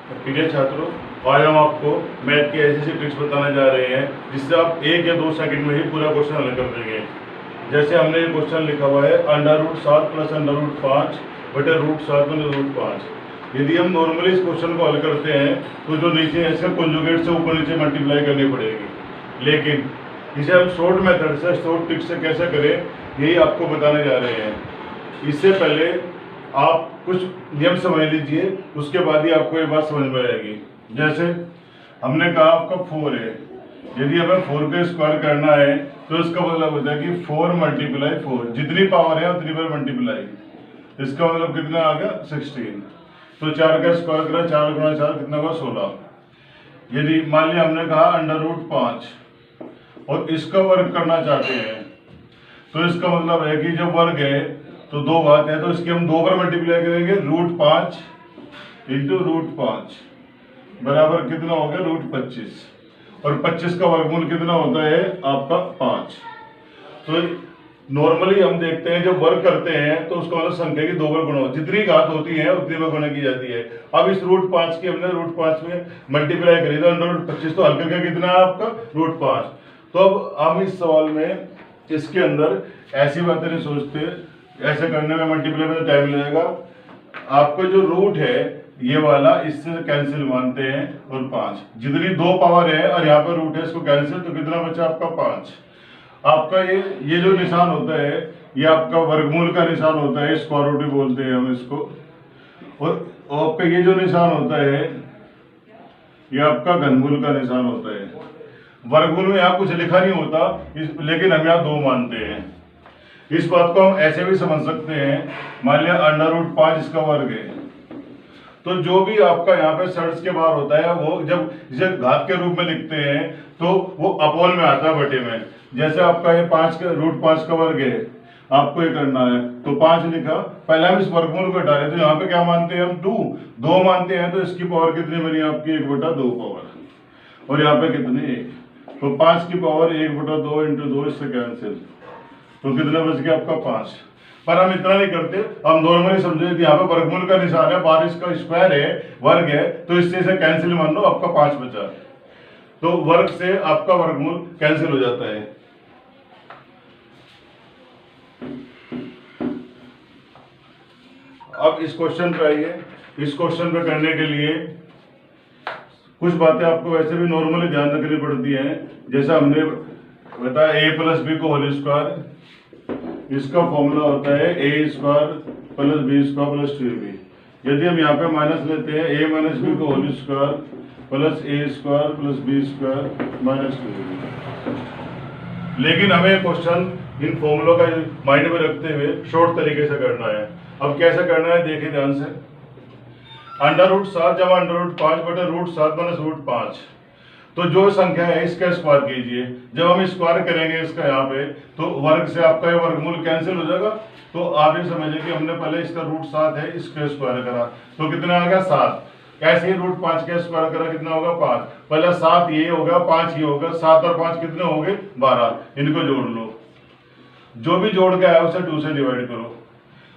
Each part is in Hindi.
प्रिय छात्रों, आज हम आपको मैथ की ऐसी ट्रिक्स बताने जा रहे हैं जिससे आप 1 या 2 सेकंड में ही पूरा क्वेश्चन हल कर देंगे। जैसे हमने ये क्वेश्चन लिखा हुआ है √7 प्लस √5 बटे √7 में √5। यदि हम नॉर्मली इस क्वेश्चन को हल करते हैं तो जो नीचे है इसका कॉन्जुगेट से ऊपर नीचे मल्टीप्लाई करनी पड़ेगी, लेकिन इसे हम शॉर्ट मेथड से, शॉर्ट ट्रिक से कैसे करें यही आपको बताने जा रहे हैं। इससे पहले आप कुछ नियम समझ लीजिए, उसके बाद ही आपको ये बात समझ में आएगी। जैसे हमने कहा आपका 4 है, यदि हमें 4 का स्क्वायर करना है तो इसका मतलब होता है कि 4 × 4, जितनी पावर है उतनी बार मल्टीप्लाई। इसका मतलब कितना आ गया 16। तो 4 का स्क्वायर करा, 4 × 4 कितना होगा 16। यदि मान लिया हमने कहा √5 और इसका वर्ग करना चाहते हैं तो इसका मतलब है कि जब वर्ग है तो दो बात है, तो इसकी हम 2 बार मल्टीप्लाई करेंगे। √5 × √5 बराबर कितना हो गया √25, और 25 का वर्गमूल कितना होता है आपका 5। तो नॉर्मली हम देखते हैं जब वर्ग करते हैं तो उसका मतलब संख्या की 2 बार गुणा, जितनी घात होती है उतनी बार गुणा की जाती है। अब इस √5 की हमने √5 में मल्टीप्लाई करी तो √25, तो हल करके कितना है आपका √5। तो अब हम इस सवाल में इसके अंदर ऐसी बातें नहीं सोचते, ऐसे करने में मल्टीप्लाई में टाइम लगेगा। आपका जो रूट है ये वाला इससे कैंसिल मानते हैं, और 5 जितनी 2 पावर है और यहाँ पर रूट है इसको कैंसिल, तो कितना बचा आपका 5। आपका ये जो निशान होता है ये आपका वर्गमूल का निशान होता है, स्क्वायर रूट भी बोलते हैं हम इसको। और आपका ये जो निशान होता है ये आपका घनमूल का निशान होता है। वर्गमूल में यहाँ कुछ लिखा नहीं होता, लेकिन हम यहाँ 2 मानते हैं। इस बात को हम ऐसे भी समझ सकते हैं, मान लिया √5 इसका वर्ग है, तो जो भी आपका यहाँ पे सर्च के बाहर होता है वो जब इसे घात के रूप में लिखते हैं तो वो अपोल में आता है बटे में। जैसे आपका ये 5 का √5 का वर्ग है, आपको ये करना है तो 5 लिखा, पहले हम इस वर्गमूल को हटा रहे, तो यहाँ पे क्या मानते हैं हम 2 मानते हैं, तो इसकी पावर कितनी बनी आपकी 1/2 पावर, और यहाँ पे कितनी 1, तो 5 की पावर 1/2 × 2, इससे कैंसिल, तो कितना बच गया आपका 5। पर हम इतना नहीं करते, हम नॉर्मली समझे यहाँ पे वर्गमूल का निशान है, बाहर इसका स्क्वायर है, वर्ग है, तो इससे इसे कैंसिल मान लो, आपका 5 बचा, तो वर्ग से आपका वर्गमूल कैंसिल हो जाता है। अब इस क्वेश्चन पे आइए। इस क्वेश्चन पे करने के लिए कुछ बातें आपको वैसे भी नॉर्मली ध्यान रखनी पड़ती हैं। जैसा हमने बताया a + b को होल स्क्वायर, इसका फॉर्मूला होता है a² + b² + 2ab। यदि हम यहाँ पे माइनस लेते हैं a - b को whole square + a² + b² - 2ab। लेकिन हमें क्वेश्चन इन फॉर्मूलों का माइंड में रखते हुए शॉर्ट तरीके से करना है। अब कैसे करना है देखिए ध्यान से। √7 जमा √5 बटे √7 - √5, तो जो संख्या है इसका स्क्वायर कीजिए। जब हम स्क्वायर करेंगे इसका यहाँ पे तो वर्ग से आपका ये वर्गमूल कैंसिल हो जाएगा। तो आप ये समझिए कि हमने पहले इसका √7 है इसका स्क्वायर करा तो कितना आ गया 7। ऐसे ही √5 का स्क्वायर करा कितना होगा 5। पहले 7 ये होगा, 5 ये होगा, 7 और 5 कितने हो गए 12। इनको जोड़ लो, जो भी जोड़ के आया उसे 2 से डिवाइड करो।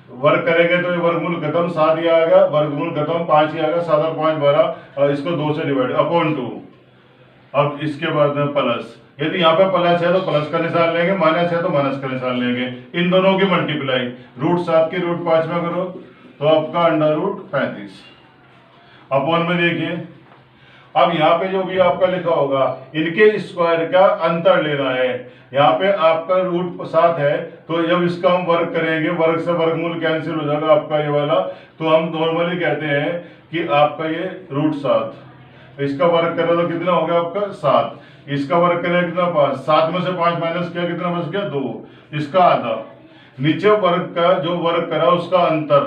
वर्ग करेंगे तो ये वर्गमूल खत्म, 7 ही आ गया, वर्गमूल खत्म, 5 ही आ गया, 7 और 5 12, और इसको 2 से डिवाइड अपॉन 2। अब इसके बाद में प्लस, यदि यहाँ पे प्लस है तो प्लस का निशान लेंगे, माइनस है तो माइनस का निशान लेंगे। इन दोनों की मल्टीप्लाई √7 की √5 में करो तो आपका √35 अपॉन में देखिए। अब यहाँ पे जो भी आपका लिखा होगा इनके स्क्वायर का अंतर लेना है। यहाँ पे आपका √7 है तो जब इसका हम वर्ग करेंगे, वर्ग से वर्गमूल कैंसिल हो जाएगा आपका ये वाला, तो हम नॉर्मली कहते हैं कि आपका ये √7, इसका वर्ग करें तो कितना हो गया आपका 7, इसका वर्ग करें कितना 5, 7 में से 5 माइनस किया कितना बच गया 2, इसका आधा। नीचे वर्ग का जो वर्ग करा उसका अंतर,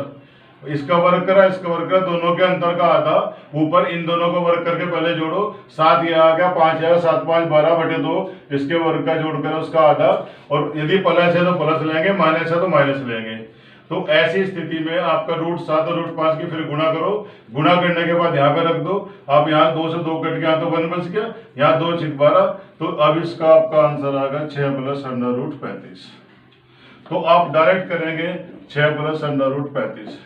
इसका वर्ग करा इसका वर्ग करा, दोनों के अंतर का आधा, ऊपर इन दोनों को वर्ग करके पहले जोड़ो, 7 ये आ गया, 5 आएगा, 7 5 12 बटे 2, इसके वर्ग का जोड़ करा उसका आधा, और यदि प्लस है तो प्लस लेंगे, माइनस है तो माइनस लेंगे। तो ऐसी स्थिति में आपका √7 और √5 की फिर गुणा करो, गुणा करने के बाद यहाँ पे रख दो। अब यहाँ 2 से 2 कट गया तो 1 बच गया, यहाँ 2 × 12, तो अब इसका आपका आंसर आ गया 6 + √35। तो आप डायरेक्ट करेंगे 6 + √35।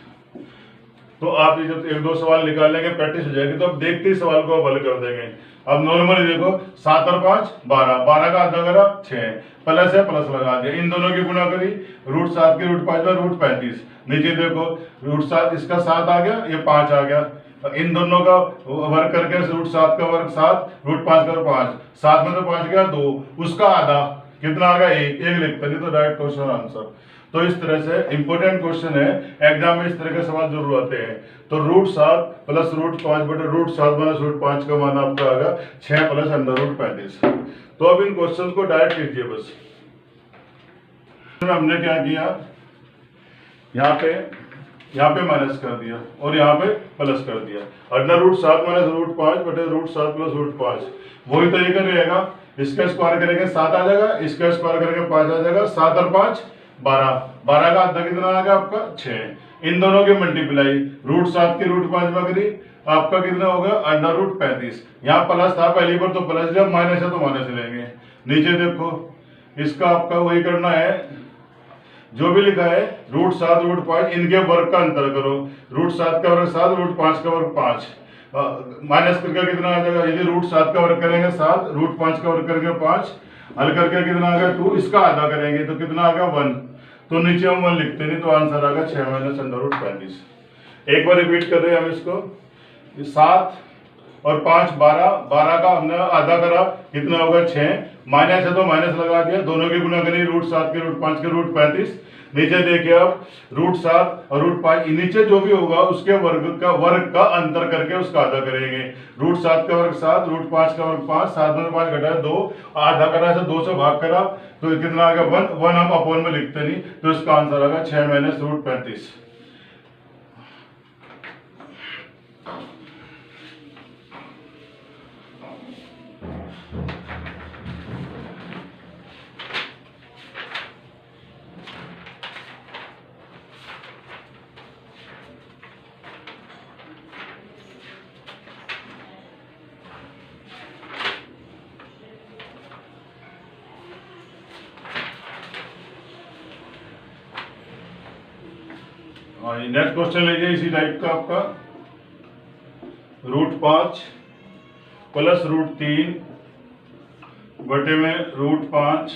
तो आप ये जब एक दो सवाल निकालेंगे प्रैक्टिस हो जाएगी तो अब देखते ही सवाल को आप हल कर देंगे। अब नॉर्मली देखो 7 और 5 12, 12 का आधा करा 6, प्लस है प्लस लगा दिया, इन दोनों की गुणा करी, √7 की √5 में √35, नीचे देखो √7 इसका 7 आ गया, ये 5 आ गया, इन दोनों का वर्ग करके √7 का वर्ग 7, √5 का 5, 7 में तो 5 गया 2, उसका आधा कितना आ गया 1, 1 लिखते नहीं तो राइट क्वेश्चन आंसर। तो इस तरह से इंपॉर्टेंट क्वेश्चन है, एग्जाम में इस तरह के सवाल जरूर आते हैं। तो √7 प्लस √5 बटे √7 माइनस √5 का मान आपका आएगा 6 प्लस √35। तो अब इन क्वेश्चन को डायरेक्ट कीजिए बस। हमने क्या किया, यहाँ पे माइनस कर दिया और यहाँ पे प्लस कर दिया, √7 माइनस √5 बटे √7 प्लस √5, वही तरीका रहेगा। इसका स्क्वायर करेंगे 7 आ जाएगा, इसका स्क्वायर करेंगे 5 आ जाएगा, 7 और 5 12, 12 का आधा कितना आ गया आपका 6, इन दोनों की मल्टीप्लाई √7 की √5 में करी आपका कितना होगा √35, यहाँ प्लस था पहली बार तो प्लस, जब माइनस है तो माइनस लेंगे। नीचे देखो इसका आपका वही करना है जो भी लिखा है, √7 √5 इनके वर्ग का अंतर करो, √7 का वर्ग 7, √5 का वर्ग 5, माइनस करके कितना आ जाएगा, यदि √7 का वर्ग करेंगे 7, √5 का वर्ग करेंगे 5, हल करके कितना आ गया 2, इसका आधा करेंगे तो कितना आ गया 1, तो नीचे हम 1 लिखते नहीं तो आंसर आ गया 6 माइनस √35। एक बार रिपीट कर रहे हैं हम इसको, 7 और 5 12, 12 का हमने आधा करा कितना होगा 6, माइनस है तो माइनस लगा दिया, दोनों की गुणा करी √7 के √5 के √35, नीचे देखिए आप √7 और √5 नीचे जो भी होगा उसके वर्ग का अंतर करके उसका आधा करेंगे, √7 का वर्ग 7, √5 का वर्ग 5, 7 में 5 घटाया 2, आधा करा से 2 से भाग करा तो कितना आ गया 1, 1 हम अपोन में लिखते नहीं तो इसका आंसर आ गया 6 माइनस √35। नेक्स्ट क्वेश्चन लीजिए इसी टाइप का आपका, √5 प्लस √3 बटे में √5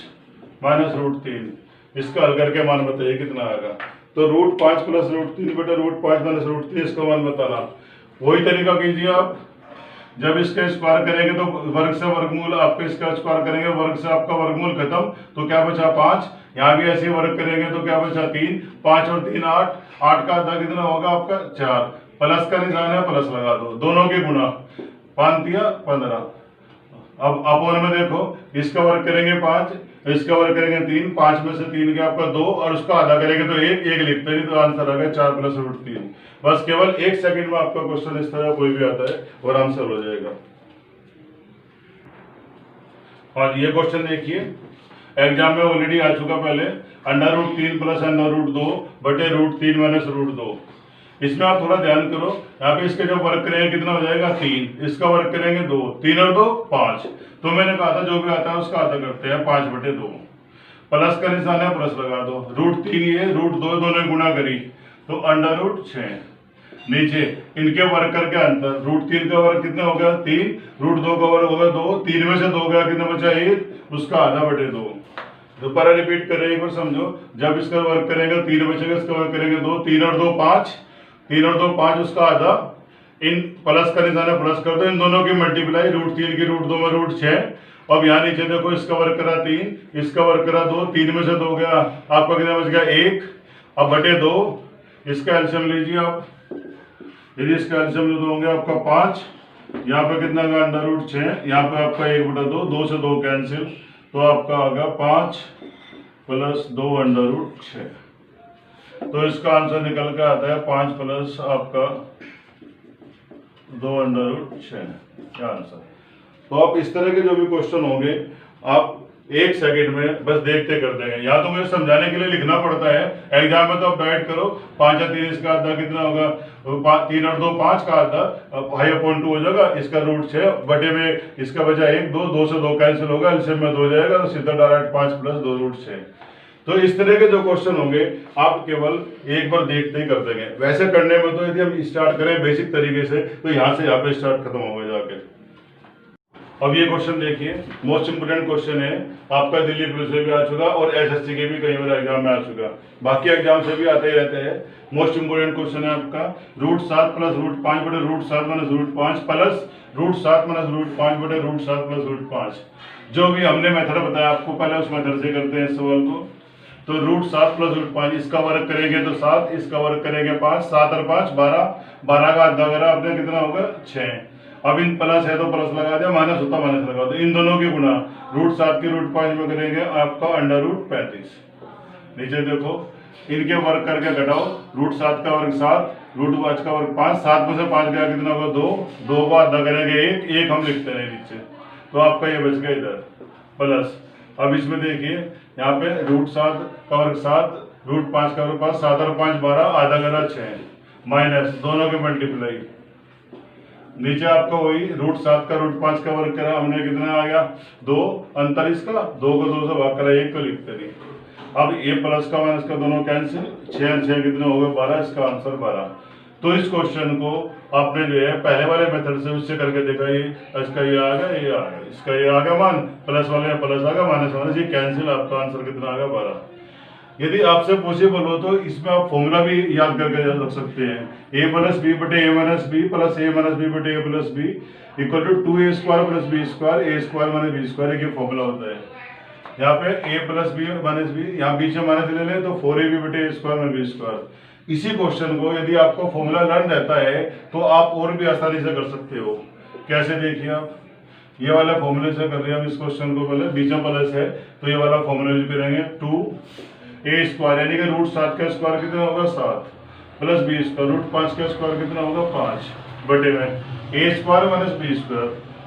माइनस √3, इसका हल करके मान बताइए कितना आएगा। तो √5 प्लस √3 बटे √5 माइनस √3 इसका मान बताना, वही तरीका कीजिए आप, जब इसका स्क्वायर करेंगे तो वर्ग से वर्गमूल, आपका इसका स्क्वायर करेंगे वर्ग से आपका वर्गमूल खत्म तो क्या बचा 5, यहाँ भी ऐसे वर्ग करेंगे तो क्या बचा 3, 5 और 3 8, 8 का आधा कितना होगा आपका 4, प्लस का निशान है प्लस लगा दो, दोनों की गुणा 5 दिया 15, अब अपोन में देखो इसका वर्ग करेंगे 5, इसका वर्ग करेंगे 3, 5 में से 3 के आपका 2 और उसका आधा करेंगे तो 1, 1 लिखते नहीं तो आंसर आ गया 4 प्लस √3। बस केवल 1 सेकंड में आपका क्वेश्चन इस तरह कोई भी आता है और आंसर हो जाएगा। और ये क्वेश्चन देखिए एग्जाम में ऑलरेडी आ चुका पहले, √3 प्लस √2 बटे √3 माइनस √2, इसमें आप थोड़ा ध्यान करो, यहाँ पे इसके जो वर्ग करेंगे कितना हो जाएगा 3, इसका वर्ग करेंगे 2, 3 और 2 5, तो मैंने कहा था जो भी आता है उसका आधा करते हैं 5 बटे 2, प्लस का निशान है प्लस लगा दो, √3 ये √2 दोनों गुणा करी तो √6, नीचे इनके वर्ग करके अंतर, √3 का वर्ग कितना हो गया 3, √2 का वर्ग होगा 2, 3 में से 2 गया कितना बचा 1, उसका आधा बटे 2। दोबारा रिपीट कर रहे हैं एक बार समझो, जब इसका वर्ग करेंगे 3 बचेगा, इसका वर्ग करेंगे 2, 3 और 2 5, 3 और 2 5 उसका आधा, इन प्लस का निशान प्लस कर दो, इन दोनों की मल्टीप्लाई √3 की √2 में √6, अब यहाँ नीचे देखो इसका वर्ग करा 3, इसका वर्ग करा 2, 3 में से 2 गया आपका कितना बच गया 1, अब बटे 2, इसका एलसीएम लीजिए आप, यदि इसका एलसीएम दोगे आपका 5, यहाँ पे कितना का √6, यहाँ पे आपका 1 बटा 2, 2 से 2 कैंसिल तो आपका आ गया 5 प्लस 2 √6, तो इसका आंसर निकल के आता है 5 प्लस आपका 2 √6 क्या आंसर। तो आप इस तरह के जो भी क्वेश्चन होंगे आप 1 सेकंड में बस देखते कर देंगे, या तो मुझे समझाने के लिए लिखना पड़ता है, एग्जाम में तो आप डायरेक्ट करो, 5 और 3 इसका आधा कितना होगा 3 और 2 5 का आधा, हाई अपॉन 2 हो जाएगा, इसका √6 बटे में इसका बचा 1 2, 2 से 2 कैंसिल होगा, एलसीएम में 2 जाएगा तो सीधा डायरेक्ट 5 प्लस 2 √6। तो इस तरह के जो क्वेश्चन होंगे आप केवल एक बार देखते ही कर देंगे। वैसे करने में तो यदि हम स्टार्ट करें बेसिक तरीके से तो यहाँ से यहाँ पे स्टार्ट खत्म होगा जाके। अब ये क्वेश्चन देखिए, मोस्ट इंपोर्टेंट क्वेश्चन है, आपका दिल्ली पुलिस में भी आ चुका और एसएससी के भी कई बार एग्जाम में आ चुका, बाकी एग्जाम से भी आते ही रहते हैं। मोस्ट इंपोर्टेंट क्वेश्चन है आपका √7 प्लस √5 बटे √7 माइनस √5 प्लस √7 माइनस √5 बटे √7 प्लस √5। जो भी हमने मेथड बताया आपको पहले उस मेथड से करते हैं इस सवाल को। तो √7 प्लस √5 इसका वर्ग करेंगे तो 7, इसका वर्ग करेंगे 5, 7 और 5 12, 12 का आधा करा आपने कितना होगा 6। अब इन प्लस है तो प्लस लगा दिया, माइनस होता माइनस लगा दो। इन दोनों के गुना √7 के √5 में करेंगे आपका √35। नीचे देखो इनके वर्ग करके घटाओ, √7 का वर्ग 7, √5 का वर्ग 5, 7 में से 5 गया कितना होगा 2, 2 को आधा करेंगे 1, 1 हम लिखते हैं नीचे, तो आपका ये बच गया इधर प्लस। अब इसमें देखिए यहाँ पे √7 का वर्ग 7, √5 का वर्ग 5, 7 और 5 12, आधा करा 6, माइनस दोनों के मल्टीप्लाई। नीचे आपका वही √7 का √5 का वर्ग करा हमने कितना आ गया 2, अंतर इसका 2 को 2 से भाग करा 1 को लिखते नहीं। अब ये प्लस का माइनस का दोनों कैंसिल, 6 और 6 कितने हो गए 12, इसका आंसर 12। तो इस क्वेश्चन को आपने जो है पहले वाले मेथड से उससे करके देखा, ये इसका ये आ गया, ये आ गया, इसका ये आ गया मान, प्लस वाले में प्लस आ गया, माइनस माइनस ये कैंसिल, आपका आंसर कितना आ गया 12। यदि आपसे पॉसिबल हो तो इसमें आप फॉर्मूला भी याद करके रख सकते हैं, a प्लस बी बटे a minus B plus a minus B बटे a plus B equal to 2a² plus b² a² minus b², एक फॉर्मूला होता है। यहाँ पे a plus B minus B, यहाँ बीच में माइनस ले लें तो 4ab बटे a² माइनस b²। इसी क्वेश्चन को यदि आपको फॉर्मूला लर्न रहता है तो आप और भी आसानी से कर सकते हो। कैसे देखिए आप, ये वाला फॉर्मूले से कर रहे हैं हम इस क्वेश्चन को, पहले बीच में प्लस है तो ये वाला फॉर्मूला यूज करेंगे 2a² यानी कि √7 का स्क्वायर कितना होगा 7 प्लस b² √5 का स्क्वायर कितना होगा 5 बटे में a² माइनस b²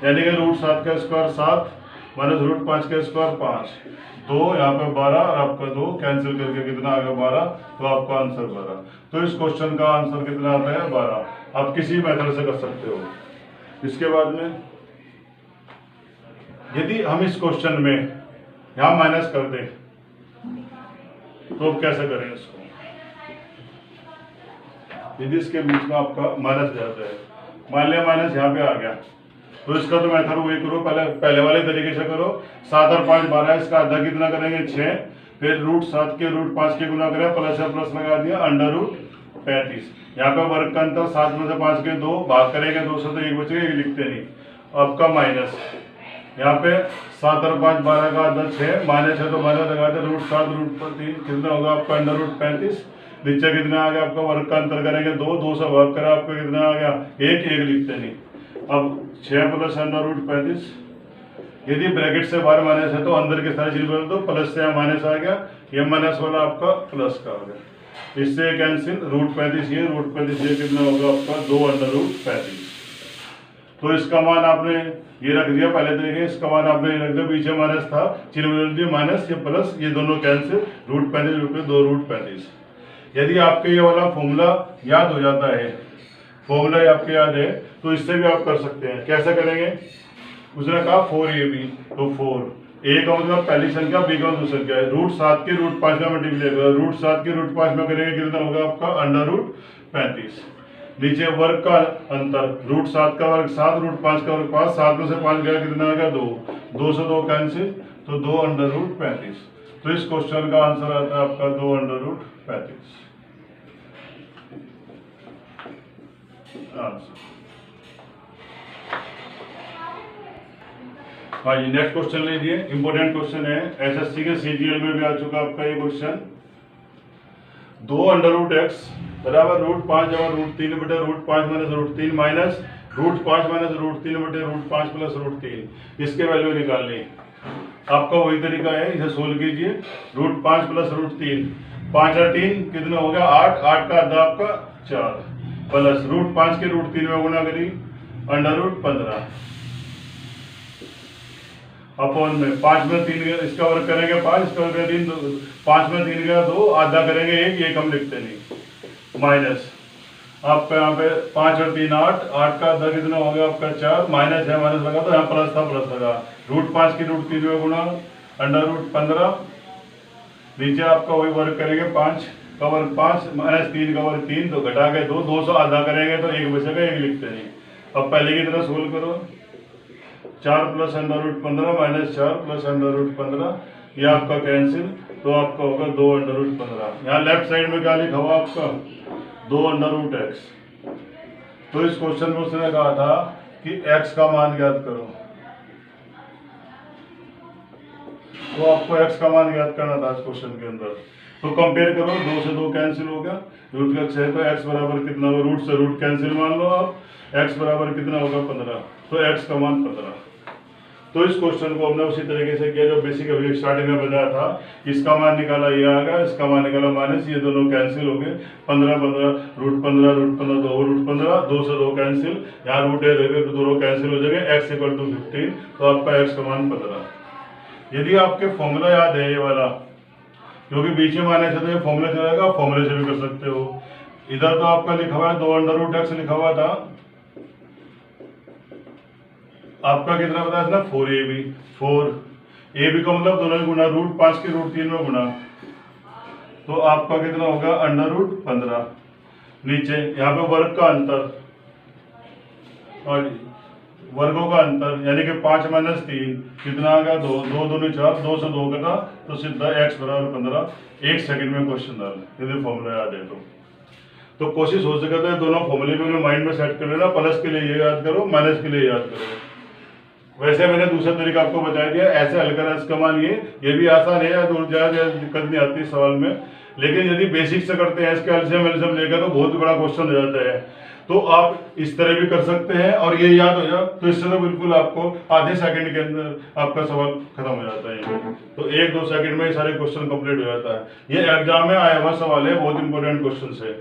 यानी कि √7 का स्क्वायर 7 माइनस √5 का स्क्वायर 5, 2 यहाँ पे 12 और आपका 2 कैंसिल करके कितना आ गया 12, तो आपका आंसर 12। तो इस क्वेश्चन का आंसर कितना आता है 12। आप किसी मेथड से कर सकते हो। इसके बाद में यदि हम इस क्वेश्चन में यहाँ माइनस कर दें तो कैसे करें इसको, यदि इसके बीच में आपका माइनस जाता है, मान लिया माइनस यहाँ पे आ गया, तो इसका तो मेथड वही करो, पहले वाले तरीके से करो। 7 और 5 12, इसका आधा कितना करेंगे 6, फिर √7 के √5 के गुना करें, प्लस या प्लस लगा दिया √35। यहाँ पे वर्ग का अंतर 7 में से 5 के 2 भाग करेंगे 2 से तो 1 बचेगा, 1 लिखते नहीं। आपका माइनस यहाँ पे 7 और 5 12 का आधा 6, माइनस है तो माइनस लगा दे, √7 √3 कितना होगा आपका √35। नीचे कितना आ गया आपका वर्ग का अंतर करेंगे 2, 2 से भाग करा आपका कितना आ गया 1, 1 लिखते नहीं। अब 6 प्लस √35, यदि ब्रैकेट से बाहर माइनस है तो अंदर के सारी चीज बदल दो, प्लस से माइनस आ गया, ये माइनस वाला आपका प्लस का आ गया, इससे कैंसिल √35 ये √35 ये कितना होगा आपका 2√35। तो इसका मान आपने ये रख दिया पहले तरीके, इसका मान आपने रख दिया, पीछे माइनस था चिन्ह बदल दिया, माइनस ये प्लस ये दोनों कैंसिल, √35 2√35। यदि आपके ये वाला फॉर्मूला याद हो जाता है, फॉर्मूला आपके याद है, तो इससे भी आप कर सकते हैं। कैसे करेंगे, उसने कहा 4ab, तो 4 a का मतलब पहली संख्या, b का दूसरी संख्या है, √7 के √5 में मल्टीप्लाई करेगा, √7 के √5 में करेंगे कितना होगा आपका √35। नीचे वर्ग का अंतर, √7 का वर्ग 7 √5 का वर्ग 5, 7 में से 5 गया कितना आ गया 2, 2 से 2 कैंसिल, तो 2√35। तो इस क्वेश्चन का आंसर आता है आपका 2√35 आंसर। हाँ जी, नेक्स्ट क्वेश्चन लीजिए, इंपोर्टेंट क्वेश्चन है, एसएससी के सीजीएल में भी आ चुका आपका ये क्वेश्चन। 2√x बराबर √5 जमा √3 बटे √5 माइनस √3 माइनस √5 माइनस √3 बटे √5 प्लस √3, इसके वैल्यू निकालनी। आपका वही तरीका है, इसे सोल्व कीजिए। √5 प्लस √3, 5 और 3 कितना हो गया 8, 8 का आधा आपका 4 प्लस √5 के √3 में गुना करी √15 अपॉन में 5 में 3 इसका वर्ग करेंगे 5, इसका वर्ग करेंगे 3, 5 में 3 का 2, आधा करेंगे 1 हम लिखते नहीं, माइनस आपका यहाँ पे 5 और 3 8, 8 का आधा कितना हो गया आपका 4, माइनस है माइनस लगा तो यहाँ प्लस था प्लस लगा, √5 की √3 में गुना √15, नीचे आपका वही वर्क करेंगे 5 कवर 5 माइनस 3 कवर 3, तो घटा के 200 आधा करेंगे तो 1 बचेगा, 1 लिखते हैं। अब पहले की तरह सोल्व करो। 4 plus under root 15 minus 4 plus under root 15, ये आपका कैंसिल, तो आपका होगा 2 अंडर रूट 15। यहाँ लेफ्ट साइड में क्या लिखा हुआ आपका 2 अंडर रूट एक्स। तो इस क्वेश्चन में उसने कहा था कि x का मान ज्ञात करो, तो आपको x का मान ज्ञात करना था इस क्वेश्चन के अंदर। तो कंपेयर करो, 2 से 2 कैंसिल हो गया, रूट का 6, तो x बराबर कितना होगा, रूट से रूट कैंसिल मान लो आप, x बराबर कितना होगा 15, तो x का मान 15। तो इस क्वेश्चन को हमने उसी तरीके से किया जो बेसिक अभी स्टार्टिंग में बताया था। इसका मान निकाला, ये आ गया, इसका मान निकाला माइनस, ये दोनों कैंसिल हो गए, 15 15 रूट 15 रूट 15 2 रूट 15, 2 से 2 कैंसिल, यहाँ रूट है तो दोनों कैंसिल हो जाएंगे, x इक्वल टू 15, तो आपका x का मान 15। यदि आपके फॉर्मूला याद है ये वाला, क्योंकि बीच में माइनस है तो ये फॉर्मूला चलेगा, फॉर्मूले से भी कर सकते हो। इधर तो आपका लिखा हुआ है 2 अंडर रूट एक्स लिखा हुआ था, आपका कितना बताया ना 4ab, 4ab का मतलब दोनों ही गुना, रूट 5 के रूट 3 में गुना, तो आपका कितना होगा अंडर रूट 15। नीचे यहाँ पे वर्ग का अंतर और वर्गों का अंतर, यानी कि 5 माइनस 3 कितना आ गया 2, 2 दूनी 4, 2 से 2 कटा, तो सीधा x बराबर 15। 1 सेकंड में क्वेश्चन डाल, यदि फॉर्मूला याद है तो कोशिश हो सके तो दोनों फॉर्मूले भी माइंड में सेट कर लेना, प्लस के लिए ये याद करो, माइनस के लिए याद करो। वैसे मैंने दूसरा तरीका आपको बता दिया, ऐसे हल करना, इसका मान ये भी आसान है, दूर जाए दिक्कत नहीं आती सवाल में। लेकिन यदि बेसिक से करते हैं, इसके एलसीएम एलसीएम लेकर, तो बहुत बड़ा क्वेश्चन हो जाता है। तो आप इस तरह भी कर सकते हैं और ये याद हो जाए, तो इससे तो बिल्कुल आपको आधे सेकंड के अंदर आपका सवाल खत्म हो जाता है। तो 1-2 सेकंड में ये सारे क्वेश्चन कंप्लीट हो जाता है। ये एग्जाम में आया हुआ सवाल है, बहुत इंपॉर्टेंट क्वेश्चन है।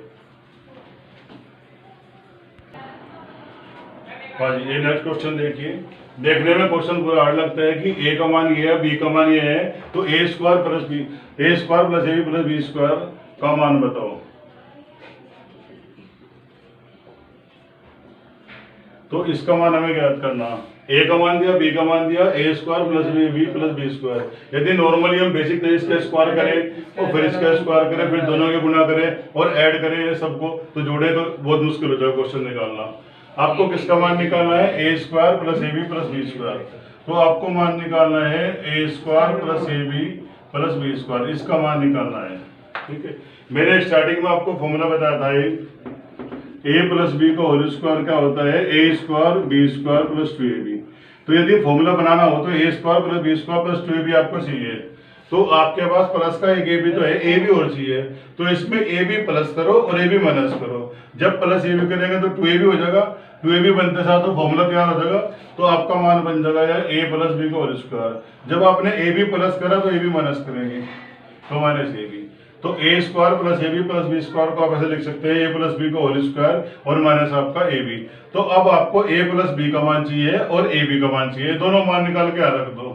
हाँ जी, ये नेक्स्ट क्वेश्चन देखिए। देखने में क्वेश्चन पूरा हार्ड लगता है कि a का मान ये है, b का मान ये है, तो a square plus b, a square plus ab plus b square का मान बताओ। तो इसका मान हमें ज्ञात करना, a का मान दिया, b का मान दिया, a square plus b plus b square. यदि नॉर्मली हम बेसिक तरीके से स्क्वायर करें और फिर इसका स्क्वायर करें, फिर दोनों के गुना करें और ऐड करें ये सबको, तो जोड़े तो बहुत मुश्किल हो जाए क्वेश्चन निकालना। आपको किसका मान निकालना है, a square plus ab plus b square. तो आपको मान निकालना है a square plus ab plus b square, इसका मान निकालना है। ठीक है, मैंने स्टार्टिंग में आपको फॉर्मूला बताया था, a प्लस b का होल स्क्वायर क्या होता है, a square b square plus 2ab। तो यदि फॉर्मूला बनाना हो तो a square plus b square plus 2ab आपको चाहिए। तो आपके पास प्लस का एक ab तो है, ab और चाहिए, तो इसमें ab प्लस करो और ab माइनस करो। जब प्लस ab करेंगे तो 2ab हो जाएगा, 2ab बनते साथ तो फॉर्मूला तैयार हो जाएगा, तो आपका मान बन जाएगा यार a प्लस b का होल स्क्वायर। जब आपने ab प्लस करा तो ab माइनस करेंगे, तो माइनस ab। तो a square plus ab plus b square को आप ऐसे लिख सकते हैं, a प्लस b का होल स्क्वायर और माइनस आपका ab। तो अब आपको a प्लस b का मान चाहिए और ab का मान चाहिए, दोनों मान निकाल के रख दो।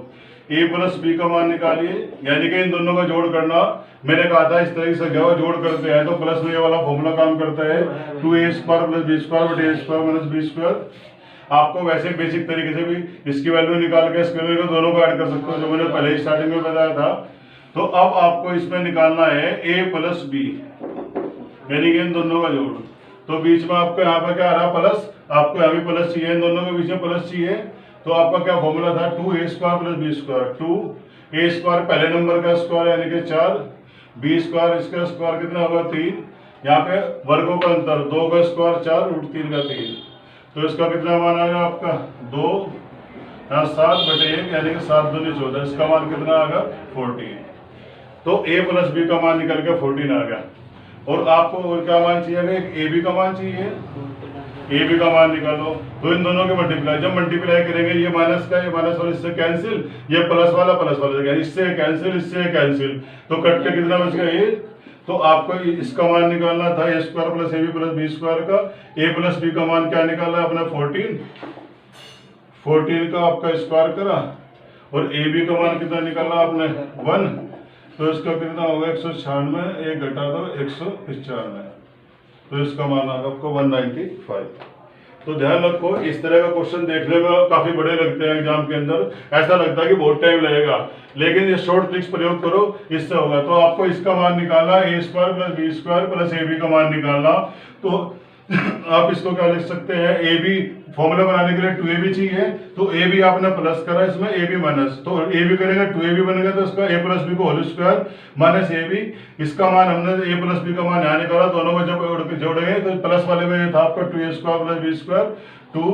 a प्लस b का मान निकालिए, यानी कि इन दोनों का जोड़ करना। मैंने कहा था इस तरीके से जब जोड़ करते हैं तो प्लस में ये वाला फॉर्मूला काम करता है, 2a square plus b square बटे a square minus b square. आपको वैसे बेसिक तरीके से भी इसकी वैल्यू निकाल के इसके वैल्यू दोनों को ऐड कर सकते हो, जो मैंने पहले ही स्टार्टिंग में बताया था। तो अब आपको इसमें निकालना है a प्लस b, यानी कि इन दोनों का जोड़। तो बीच में आपको यहाँ पर क्या आ रहा है प्लस, आपको यहाँ भी प्लस चाहिए, इन दोनों के बीच में प्लस चाहिए। तो आपका क्या फॉर्मूला था, 2a square plus b square. 2a square पहले नंबर का स्क्वायर यानी कि 4, b स्क्वायर इसका स्क्वायर कितना होगा 3, यहाँ पे वर्गों का अंतर 2 का स्क्वायर 4 रूट 3 का 3, तो इसका कितना मान आएगा आपका 2, यहाँ 7 बटे 1 यानी कि 7 दूनी 14, इसका मान कितना आएगा 14। तो a प्लस b का मान निकल के 14 आ गया। और आपको और क्या मान चाहिए, a b का मान चाहिए, a b का मान निकालो। तो इन दोनों के मल्टीप्लाई, जब मल्टीप्लाई करेंगे ये माइनस का ये माइनस और इससे कैंसिल, ये प्लस वाला इससे कैंसिल, इससे कैंसिल, तो कट के कितना बच गया ये। तो आपको इसका मान निकालना था a square plus ab plus b square का। a प्लस b का मान क्या निकाला है अपने 14 का आपका स्क्वायर करा, और ab का मान कितना निकाला आपने 1, तो इसका कितना होगा 196, एक घटा दो 195, तो इसका मान आएगा आपको 195। तो ध्यान रखो, इस तरह का क्वेश्चन देखने में काफी बड़े लगते हैं एग्जाम के अंदर, ऐसा लगता है कि बहुत टाइम लगेगा, लेकिन ये शॉर्ट ट्रिक्स प्रयोग करो, इससे होगा। तो आपको इसका मान निकालना, A square plus B square plus A B का मान निकालना। तो आप इसको क्या लिख सकते हैं, ए बी फॉर्मूला बनाने के लिए 2ab चाहिए, तो ए बी आपने प्लस करा, इसमें ए बी माइनस, तो ए बी करेंगे 2ab बनेगा, तो इसका ए प्लस बी को whole square minus A B, इसका मान हमने ए प्लस बी का मान यहाँ निकाला, दोनों को जब जोड़ेंगे तो प्लस वाले में ये था आपका 2a square plus B square, 2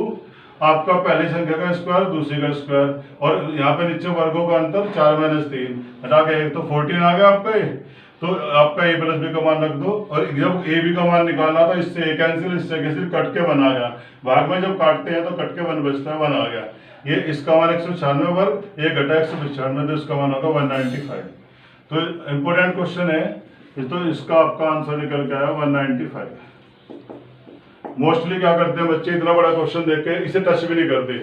आपका पहली संख्या का स्क्वायर दूसरी का स्क्वायर, और यहाँ पे नीचे वर्गों का अंतर 4 माइनस 3 हटा के 1, तो 14 आ गया आपका ये। तो आपका ए प्लस बी का मान रख दो, और जब ए बी का मान निकालना था, इससे ए कैंसिल, इससे कैंसिल, कट के 1 आ गया, भाग में जब काटते हैं तो कट के 1 बचता है, 1 आ गया। ये इसका मान 196 वर्ग, ये घटा 195, तो इसका मान होगा 195। तो इम्पोर्टेंट क्वेश्चन है, तो इसका आपका आंसर निकल के आया 195। मोस्टली क्या करते हैं बच्चे, इतना बड़ा क्वेश्चन देख के इसे टच भी नहीं करते,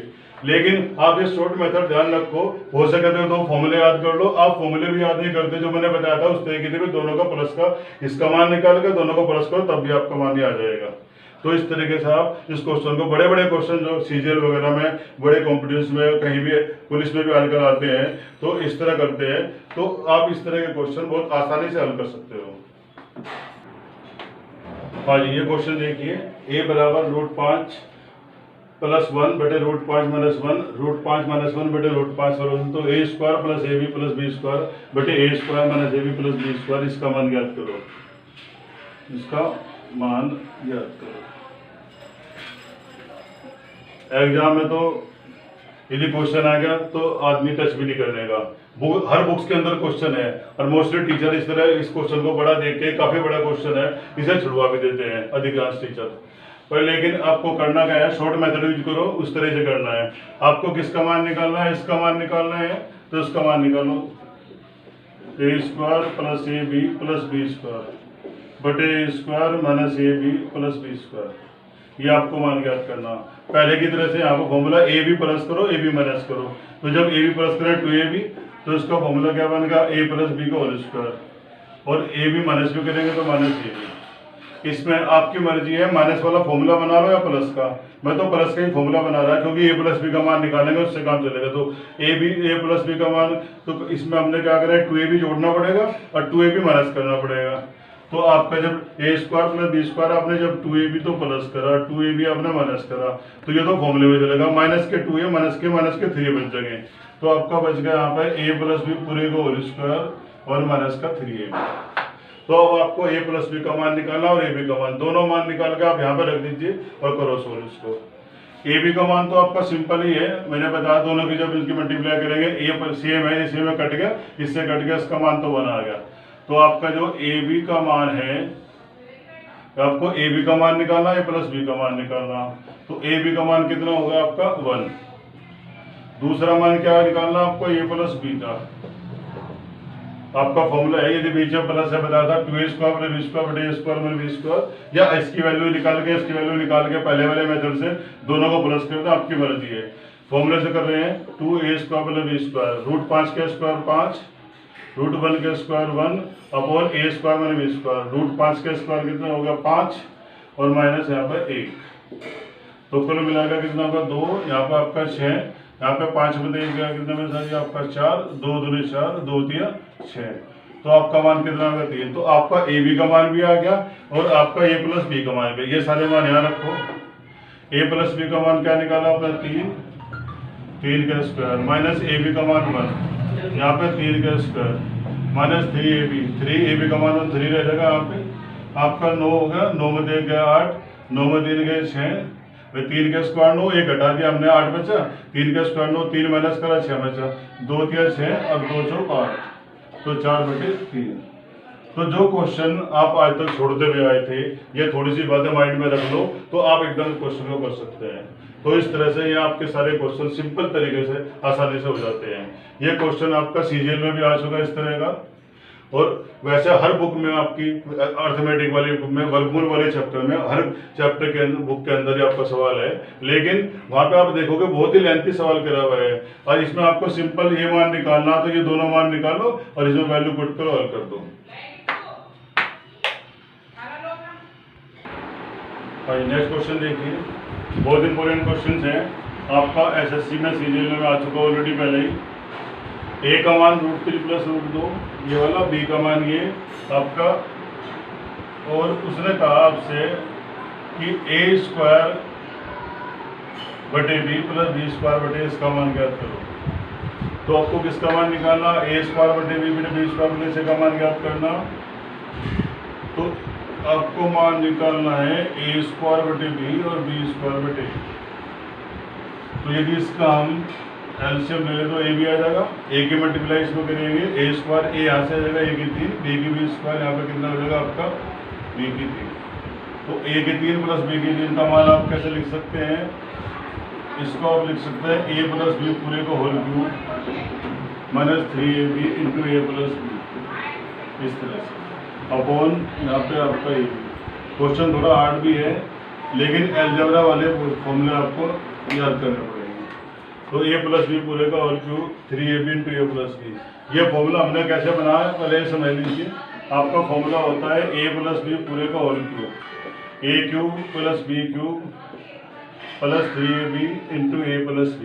लेकिन आप ये शॉर्ट मेथड ध्यान रखो, हो सके तो 2 फॉर्मूले याद कर लो। आप फॉर्मूले भी याद नहीं करते, जो मैंने बताया था उस तरीके से भी दोनों का प्लस का इसका मान निकाल के दोनों को प्लस करो, तब भी आपका मान ही आ जाएगा। तो इस तरीके से आप इस क्वेश्चन को, बड़े बड़े क्वेश्चन जो सीजीएल वगैरह में, बड़े कॉम्पिटिशन में, कहीं भी पुलिस में भी आजकल आते हैं, तो इस तरह करते हैं, तो आप इस तरह के क्वेश्चन बहुत आसानी से हल कर सकते हो। हाँ जी, ये क्वेश्चन देखिए, a बराबर √5 प्लस 1 बटे √5 माइनस 1, √5 माइनस 1 बटे √5 सॉल्यूशन, तो a square plus A B plus B square बटे a square minus A B plus B square, इसका मान ज्ञात करो, इसका मान ज्ञात करो। एग्जाम में तो यदि क्वेश्चन आ गया तो आदमी टच भी नहीं करने का, हर बुक्स के अंदर क्वेश्चन है, और मोस्टली टीचर इस तरह इस क्वेश्चन को बड़ा देख के, काफी बड़ा क्वेश्चन है, इसे छुड़वा भी देते हैं अधिकांश टीचर। पर लेकिन आपको करना क्या है, शॉर्ट मेथड यूज करो, उस तरह से करना है। आपको किसका मान निकालना है, इसका मान निकालना है, तो इसका मान निकालो, A square plus A B plus B square बटे A square minus A B plus B square, ये आपको मान ज्ञात करना। पहले की तरह से यहाँ पर फॉर्मूला ए बी प्लस करो, ए बी माइनस करो, तो जब ए बी प्लस करें 2ab, तो इसका फॉर्मूला क्या बनेगा, ए प्लस बी का होल स्क्वायर, और ए बी माइनस भी करेंगे तो माइनस ए बी। इसमें आपकी मर्जी है, माइनस वाला फॉर्मूला बना लो या प्लस का, मैं तो प्लस का ही फॉर्मूला बना रहा है, क्योंकि ए प्लस बी का मान निकालेंगे उससे काम चलेगा। तो ए प्लस बी का मान, तो इसमें हमने क्या करें, 2ab जोड़ना पड़ेगा और 2ab माइनस करना पड़ेगा। तो आपका जब ए स्क्वायर प्लस बी स्क्वायर, आपने जब 2ab तो प्लस करा, 2ab आपने माइनस करा, तो ये तो फॉर्मूले में चलेगा, माइनस के 2a माइनस के 3 बच जाएंगे, तो आपका बच गया यहाँ पर ए प्लस बी पूरे को होल स्क्वायर और माइनस का 3ab। तो अब आपको ए प्लस बी का मान निकालना और ए बी का मान, दोनों मान निकाल के आप यहाँ पर रख दीजिए और करो सोल्व इसको। ए बी का मान तो आपका सिंपल ही है, मैंने बताया, दोनों की जब इसकी मल्टीप्लाई करेंगे, ए पर सेम है, इसी में कट गया, इससे कट गया, इसका मान तो 1 आ गया। तो आपका जो ए बी का मान है, आपको ए बी का मान निकालना, ए प्लस बी का मान निकालना, तो ए बी का मान कितना होगा आपका 1। दूसरा मान क्या निकालना आपको, ए प्लस बी का, आपका फॉर्मूला है, यदि बीच में प्लस है बताया था, 2a square plus B square बटे a square minus B square, या इसकी वैल्यू निकाल के इसकी वैल्यू निकाल के पहले वाले मेथड से दोनों को प्लस कर दो, आपकी मर्जी है। फॉर्मूले से कर रहे हैं, 2a square plus B square, √5 के स्क्वायर 5, √1 के square 1 upon a square minus B square, √5 के स्क्वायर कितना होगा 5 और माइनस यहाँ पर 1, तो कुल मिलाकर कितना होगा 2, यहाँ पर आपका 6, यहाँ पे 5 में देगा कितना में सर आपका 4, 2 दूनी 4, 2 3 6, तो आपका मान कितना होगा 3। तो आपका ए बी का मान भी आ गया और आपका ए प्लस बी का मान भी, ये सारे मान यहाँ रखो। ए प्लस बी का मान क्या निकाला आपने 3 का स्क्वायर माइनस ए बी का मान 1, यहाँ पे 3 का स्क्वायर माइनस 3ab का मान 3 रह जाएगा यहाँ पे, आपका 9 होगा, 9 में दे गया 8, 9 में 3 गए 6, 3 का स्क्वायर 9, एक घटा दिया हमने 8 बचा, 3 का स्क्वायर 9, 3 माइनस करा 6 बचा, 2 3 6 और 2 4 8, तो 4/3। तो जो क्वेश्चन आप आज तक छोड़ते हुए आए थे, ये थोड़ी सी बातें माइंड में रख लो तो आप एकदम क्वेश्चन को कर सकते हैं। तो इस तरह से ये आपके सारे क्वेश्चन सिंपल तरीके से आसानी से हो जाते हैं। ये क्वेश्चन आपका सीजीएल में भी आ चुका है इस तरह का, और वैसे हर बुक में आपकी अर्थमेटिक वाली बुक में, वर्गमूल वाले चैप्टर में, हर चैप्टर के अंदर बुक के अंदर ही आपका सवाल है, लेकिन वहाँ पे आप देखोगे बहुत ही लेंथी सवाल करा हुआ है, और इसमें आपको सिंपल ये मान निकालना, तो ये दोनों मान निकालो और इसमें वैल्यू पुट करो, हल कर दो। भाई नेक्स्ट क्वेश्चन देखिए, बहुत इंपॉर्टेंट क्वेश्चन है आपका। एसएससी में सीजीएल में आ चुका ऑलरेडी पहले ही। ए का मान √3 + √2 ये वाला, बी का मान ये आपका, और उसने कहा आपसे कि a² बटे b + b² बटे इसका मान ज्ञात करो। तो आपको किसका मान निकालना, a² बटे b बटे b² बटे c का मान ज्ञात करना। तो आपको मान निकालना है a² बटे b और b² बटे a। तो यदि इसका हम एलसीएम ले ले तो a भी आ जाएगा, a की मल्टीप्लाई इसमें करेंगे, a² a यहाँ से आ जाएगा a की 3, b की b² यहाँ पे कितना हो जाएगा आपका b की 3। तो a की 3 + b की 3 का मान आप कैसे लिख सकते हैं, इसको आप लिख सकते हैं a + b पूरे का whole cube -3ab × a + b, इस तरह से अपॉन यहाँ पे आपका ये। क्वेश्चन थोड़ा हार्ड भी है लेकिन अलजेब्रा वाले फॉर्मूले आपको याद करने पड़ेंगे। तो a + b पूरे का whole cube 3ab × a + b। ये फॉर्मूला हमने कैसे बनाया है पहले समझ लीजिए। आपका फॉर्मूला होता है a + b पूरे का whole cube, a³ + b³ + 3ab × a + b।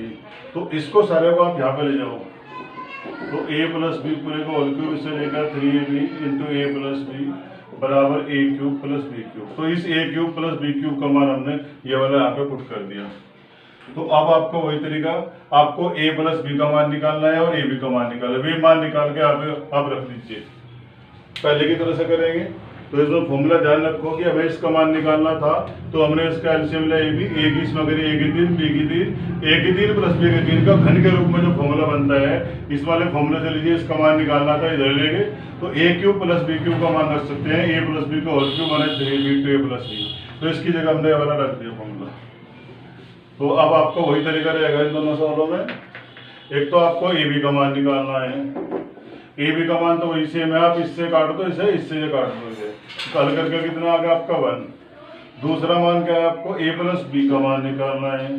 तो इसको सारे को आप यहाँ पे ले जाओ। तो a + b पूरे का होल क्यूब इससे लेकर 3ab × a + b बराबर a³ + b³। तो इस a³ + b³ का मान हमने ये वाला यहाँ पे पुट कर दिया। तो अब आपको वही तरीका, आपको a + b का मान निकालना है और ab का मान निकालना है। वे मान निकाल के आप रख दीजिए, पहले की तरह से करेंगे। तो इसमें फॉर्मूला ध्यान रखो कि हमें इसका मान निकालना था, तो हमने इसका एलसीएम लिया a की इसमें करी a की 3 b की 3, a की 3 + b की 3 का घन के रूप में जो फॉर्मूला बनता है, इस वाले फॉर्मूले से लीजिए इसका मान निकालना था, इधर लेंगे तो a³ + b³ का मान रख सकते हैं a + b का whole cube -3ab × a + b। तो इसकी जगह हमने ये वाला रख दिया फॉर्मूला। तो अब आपको वही तरीका रहेगा इन दोनों सवालों में। एक तो आपको ए बी का मान निकालना है, ए बी का मान तो वही सेम है, आप इससे काट दो इसे, इससे ये काट दो इसे, तो हल करके कितना आ गया आपका 1। दूसरा मान क्या है, आपको a + b का मान निकालना है।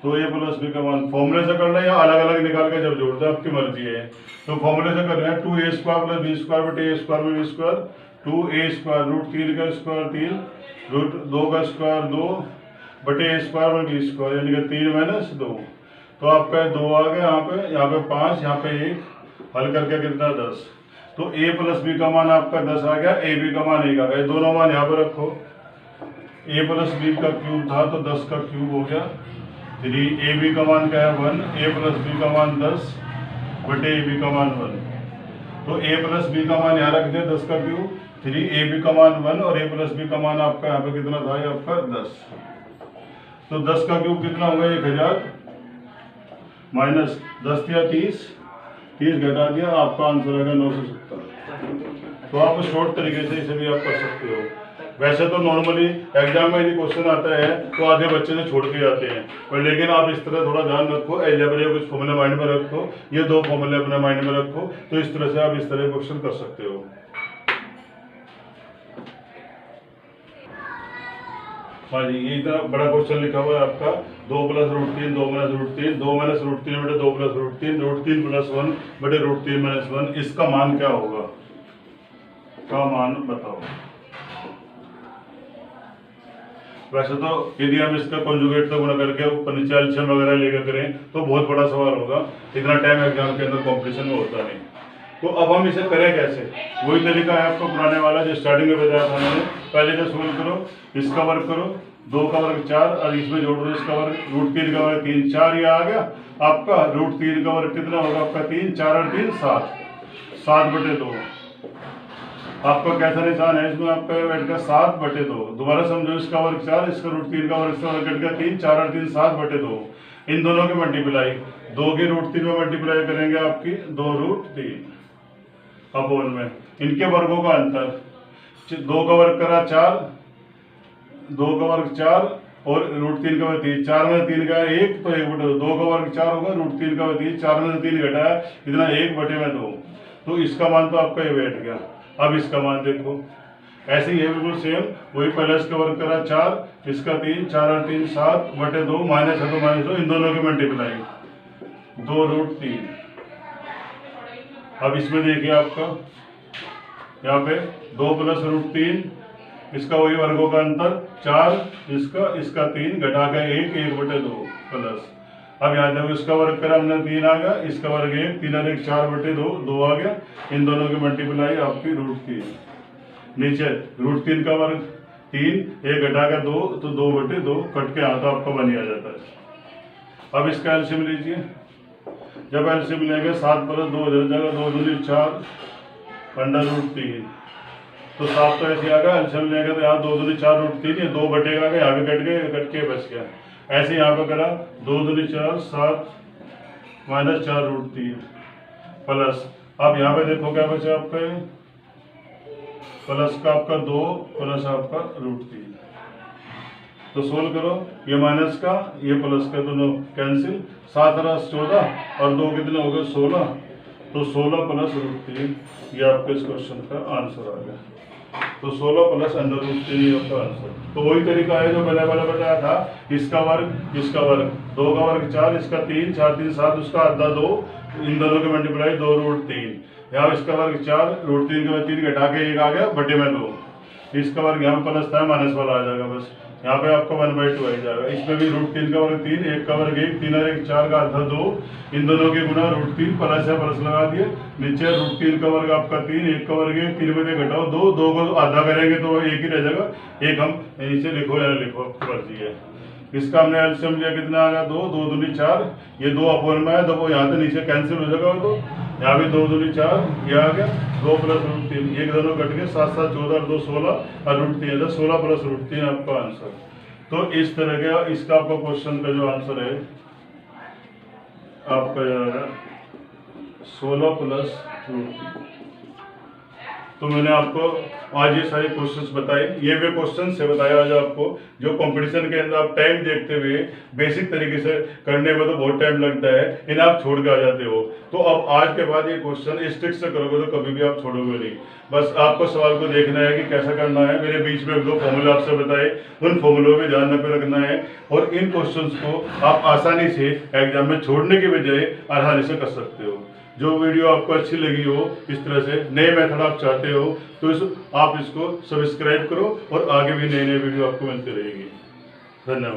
तो a + b का मान फॉर्मूले से करना है या अलग अलग निकाल के जब जोड़ दो आपकी मर्जी है। तो फॉर्मूले से कर रहे हैं 2a² + b² बटे a² + b², 2a² √3 का स्क्वायर 3, √2 का स्क्वायर 2 बटे a² + b², यानी कि 3 - 2। तो आपका 2 आ गया यहाँ पे 5, यहाँ पे 1, हल करके कितना 10। तो a + b का मान आपका 10 आ गया, a b का मान 1 आ गया। दोनों मान यहाँ पर रखो, a + b का क्यूब था तो 10 का क्यूब हो गया 3, a b का मान क्या है 1, a + b का मान 10 बटे a b का मान 1। तो a + b का मान यहाँ रख दिया 10 का क्यूब 3, a b का मान 1 और a + b का मान आपका यहाँ पे कितना था, आपका 10। तो 10 का क्यूब कितना होगा 1000, -10 या 30 घटा दिया, आपका आंसर आएगा 970। तो आप शॉर्ट तरीके से इसे भी आप कर सकते हो। वैसे तो नॉर्मली एग्जाम में यदि क्वेश्चन आता है तो आधे बच्चे से छोड़ के जाते हैं, पर लेकिन आप इस तरह थोड़ा ध्यान रखो, अलजेब्रा कुछ फॉर्मूले माइंड में रखो, ये 2 फॉर्मूले अपने माइंड में रखो, तो इस तरह से आप इस तरह क्वेश्चन कर सकते हो। हाँ जी, ये इतना बड़ा क्वेश्चन लिखा हुआ है आपका 2 + √3 2 - √3 2 - √3 बटे 2 + √3 √3 + 1 बटे √3 - 1। इसका मान क्या होगा, का मान बताओ। वैसे तो यदि हम इसका कॉन्जुगेट तो गुणा करके ऊपर नीचे एलसीएम वगैरह लेकर करें तो बहुत बड़ा सवाल होगा, इतना टाइम एग्जाम के अंदर कॉम्पिटिशन में होता नहीं। तो अब हम इसे करें कैसे, वही तरीका है आपको पुराने वाला जो स्टार्टिंग में बताया था मैंने। पहले जो सोल्व करो, इसका वर्ग करो, 2 का वर्ग 4 और इसमें जोड़ दो इसका वर्ग, √3 का वर्ग 3, 4 ये आ गया आपका। √3 का वर्ग कितना होगा आपका 3, 4 और 3 7, 7 बटे 2। आपका कैसा निशान है इसमें, आपका बैठ गया 7 बटे 2। दोबारा समझो, इसका वर्ग 4, इसका √3 का वर्ग, इसका वर्ग कट गया 3, 4 और 3 7 बटे 2। इन दोनों की मल्टीप्लाई 2 की √3 में मल्टीप्लाई करेंगे आपकी 2√3 अपोन में इनके वर्गों का अंतर, 2 का वर्ग करा 4, 2 का वर्ग 4 और √3 का वर्ग 3, 4 में 3 गया 1 तो 1 बटे 2 का वर्ग 4 होगा, √3 का वर्ग 3, 4 में 3 घटाया इतना 1 बटे 2। तो इसका मान तो आपका ये बैठ गया। अब इसका मान देखो, ऐसे ही है बिल्कुल सेम, वही पहले इसका वर्ग करा 4, इसका 3, 4 और 3 7 बटे 2, माइनस है तो -2, इन दोनों की मल्टीप्लाई 2√3। अब इसमें देखिए आपका यहाँ पे 2 + √3 इसका वही वर्गों का अंतर 4, इसका 3 घटा के 1/2 प्लस। अब यहाँ देखो इसका वर्ग करा हमने 3 आ गया, इसका वर्ग 1, 3 और 1 4/2 2 आ गया। इन दोनों की मल्टीप्लाई आपकी √3। नीचे √3 का वर्ग 3, 1 घटा के 2 तो 2/2 कट के आता आपका बन आ जाता है। अब इसका एलसीएम लीजिए। जब एलसीएम लेंगे 7 + 2 इधर जगह 2 दूनी 4 √3 तो 7 तो ऐसे आ गया। एलसीएम लेंगे तो यहाँ 2 दूनी 4 √3 ये 2 बटेगा गया, यहाँ पे कट के बच गया। ऐसे यहाँ पे करा 2 दूनी 4 7 -4 √3 प्लस। अब यहाँ पे देखो क्या बचा आपका, प्लस का आपका 2 प्लस आपका √3। तो सोल्व करो, ये माइनस का ये प्लस का दोनों कैंसिल। 7 और 14 और 2 कितने हो गए 16, तो 16 प्लस √3 ये आपके इस क्वेश्चन का आंसर आ गया। तो 16 प्लस √3 ये आपका आंसर। तो वही तरीका है जो पहले वाला बताया था, इसका वर्ग 2 का वर्ग 4, इसका 3 4 3 7 उसका आधा 2, इन दोनों के मल्टीप्लाई 2 √3। यहाँ इसका वर्ग 4 √3 के बाद 3 घटा के 1 आ गया बटे में 2। इसका वर्ग यहाँ पे प्लस था माइनस वाला आ जाएगा, बस यहाँ पे आपका 1/2 आ जाएगा। इसमें भी √3 का वर्ग 3, 1 का वर्ग 1, 3 और 1 4 का आधा 2, इन दोनों के गुना √3 प्लस है प्लस लगा दिए। नीचे √3 का वर्ग आपका 3, 1 का वर्ग 1, 3 में से घटाओ 2, 2 को आधा करेंगे तो 1 ही रह जाएगा। 1 हम नीचे लिखो या लिखो आपकी मर्जी है। इसका हमने एलसीएम लिया, कितना आ गया 2, 2 दूनी 4, ये 2 अपोन में है तो यहाँ से नीचे कैंसिल हो जाएगा। तो यहाँ भी 2 दूनी 4 ये आ गया, 2 प्लस √3 एक दोनों कट गए, 7 7 14 2 16 और √3 16 प्लस √3 आपका आंसर। तो इस तरह का इसका आपका क्वेश्चन का जो आंसर है आपका जाएगा 16 प्लस √3। तो मैंने आपको आज ये सारे क्वेश्चंस बताए, ये वे क्वेश्चन से बताया आज आपको जो कंपटीशन के अंदर आप टाइम देखते हुए बेसिक तरीके से करने में तो बहुत टाइम लगता है, इन्हें आप छोड़ के आ जाते हो। तो अब आज के बाद ये क्वेश्चन स्ट्रिक्ट से करोगे तो कभी भी आप छोड़ोगे नहीं। बस आपको सवाल को देखना है कि कैसा करना है। मेरे बीच में 2 फॉर्मूले आपसे बताए, उन फॉर्मूलों में ध्यान रखना है और इन क्वेश्चंस को आप आसानी से एग्जाम में छोड़ने के बजाय आसानी से कर सकते हो। जो वीडियो आपको अच्छी लगी हो, इस तरह से नए मेथड आप चाहते हो तो आप इसको सब्सक्राइब करो और आगे भी नई वीडियो आपको मिलती रहेगी। धन्यवाद।